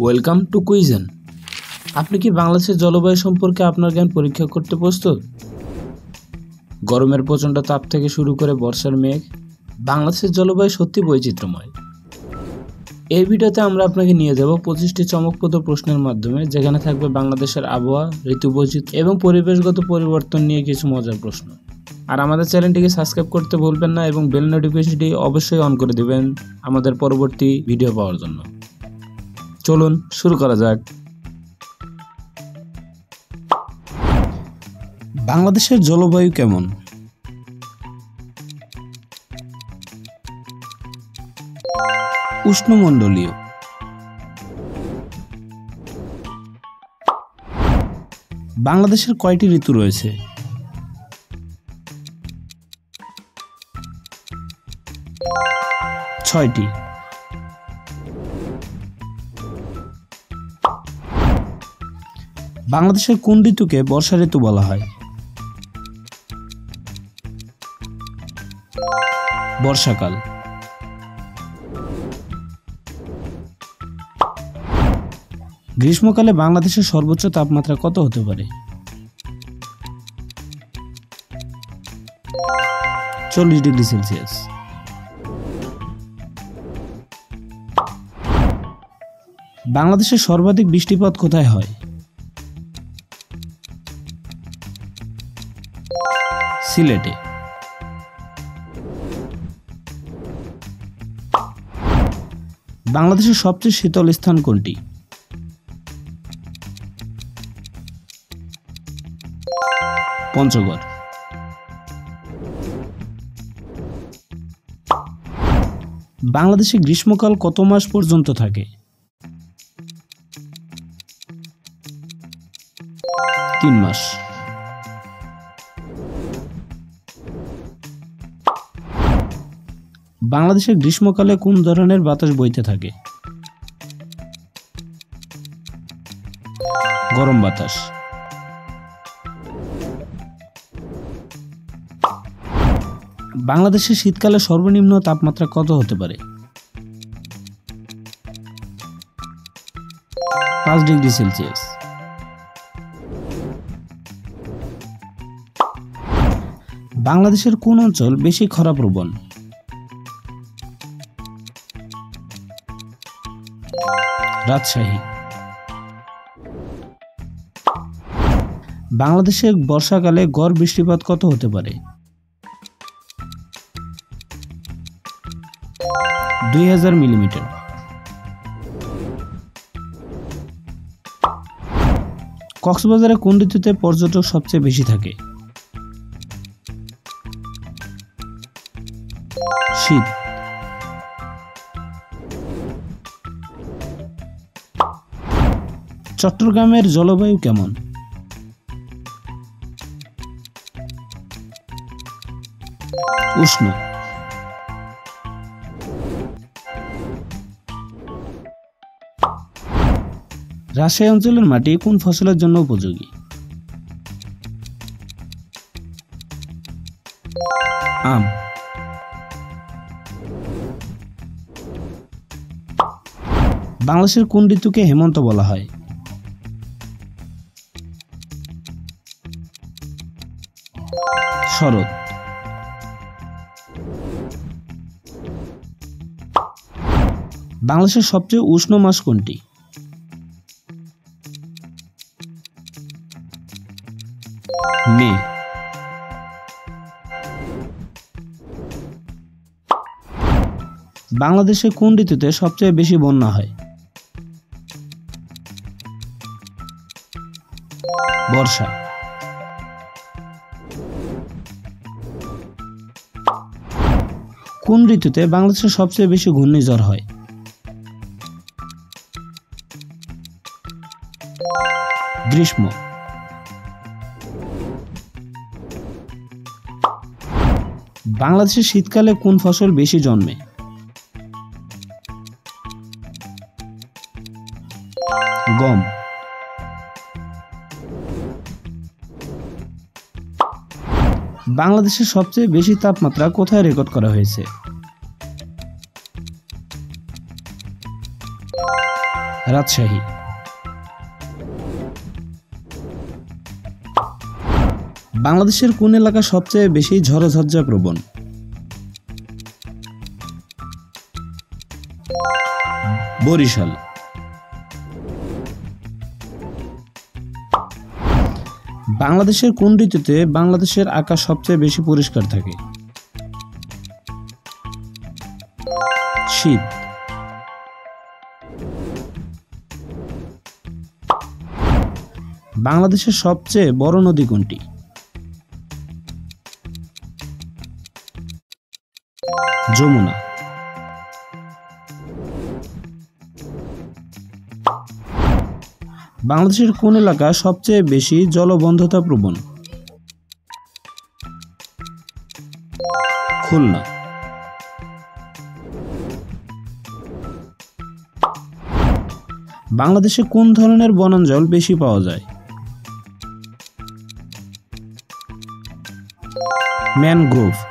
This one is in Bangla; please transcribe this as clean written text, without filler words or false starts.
Welcome to কুইজেন। আপনি কি বাংলাদেশের জলবায়ু সম্পর্কে আপনার জ্ঞান পরীক্ষা করতে প্রস্তুত? গরমের প্রচণ্ড তাপ থেকে শুরু করে বর্ষার মেঘ, বাংলাদেশের জলবায়ু সত্যি বৈচিত্র্যময়। এই ভিডিওতে আমরা আপনাকে নিয়ে যাব 25টি চমকপ্রদ প্রশ্নের মাধ্যমে, যেখানে থাকবে বাংলাদেশের আবহাওয়া, ঋতু বৈচিত্র্য এবং পরিবেশগত পরিবর্তন নিয়ে কিছু মজার প্রশ্ন। আর আমাদের চ্যানেলটিকে সাবস্ক্রাইব করতে ভুলবেন না এবং বেল নোটিফিকেশনটি অবশ্যই অন করে দিবেন আমাদের পরবর্তী ভিডিও পাওয়ার জন্য। চলুন শুরু করা যাক। বাংলাদেশের জলবায়ু কেমন? উষ্ণমণ্ডলীয়। বাংলাদেশের কয়টি ঋতু রয়েছে? 6টি। বাংলাদেশের কোন ঋতুকে বর্ষা ঋতু বলা হয়? বর্ষাকাল। গ্রীষ্মকালে বাংলাদেশের সর্বোচ্চ তাপমাত্রা কত হতে পারে? 40 ডিগ্রি সেলসিয়াস। বাংলাদেশের সর্বাধিক বৃষ্টিপাত কোথায় হয়? সিলেটে। বাংলাদেশের সবচেয়ে শীতল স্থান কোনটি? পঞ্চগড়। বাংলাদেশে গ্রীষ্মকাল কত মাস পর্যন্ত থাকে? 3 মাস। বাংলাদেশের গ্রীষ্মকালে কোন ধরনের বাতাস বইতে থাকে? গরম বাতাস। বাংলাদেশের শীতকালে সর্বনিম্ন তাপমাত্রা কত হতে পারে? 5 ডিগ্রি সেলসিয়াস। বাংলাদেশের কোন অঞ্চল বেশি খরাপ্রবণ? রাজশাহী। বাংলাদেশে বর্ষাকালে গড় বৃষ্টিপাত কত হতে পারে? 2000 মিলিমিটার। কক্সবাজারে কোন ঋতুতে পর্যটক সবচেয়ে বেশি থাকে? শীত। চট্টগ্রামের জলবায়ু কেমন? উষ্ণ। রাজশাহী অঞ্চলের মাটি কোন ফসলের জন্য উপযোগী? আম। বাংলাদেশের কোন ঋতুকে হেমন্ত বলা হয়? শরৎ। বাংলাদেশের সবচেয়ে উষ্ণ মাস কোনটি? মে। বাংলাদেশে কোন ঋতুতে সবচেয়ে বেশি বন্যা হয়? বর্ষা। কোন ঋতুতে বাংলাদেশে সবচেয়ে বেশি ঘূর্ণিঝড় হয়? গ্রীষ্ম। বাংলাদেশের শীতকালে কোন ফসল বেশি জন্মে? গম। বাংলাদেশের সবচেয়ে বেশি তাপমাত্রা কোথায় রেকর্ড করা হয়েছে? রাজশাহী। বাংলাদেশের কোন এলাকা সবচেয়ে বেশি ঝড়ঝঞ্ঝা প্রবণ? বরিশাল। বাংলাদেশের কোন ঋতুতে বাংলাদেশের আকাশ সবচেয়ে বেশি পরিষ্কার থাকে? শীত। বাংলাদেশের সবচেয়ে বড় নদী কোনটি? যমুনা। বাংলাদেশের কোন এলাকা সবচেয়ে বেশি জলবদ্ধতা প্রবণ? খুলনা। বাংলাদেশে কোন ধরনের বনাঞ্চল বেশি পাওয়া যায়? ম্যানগ্রোভ।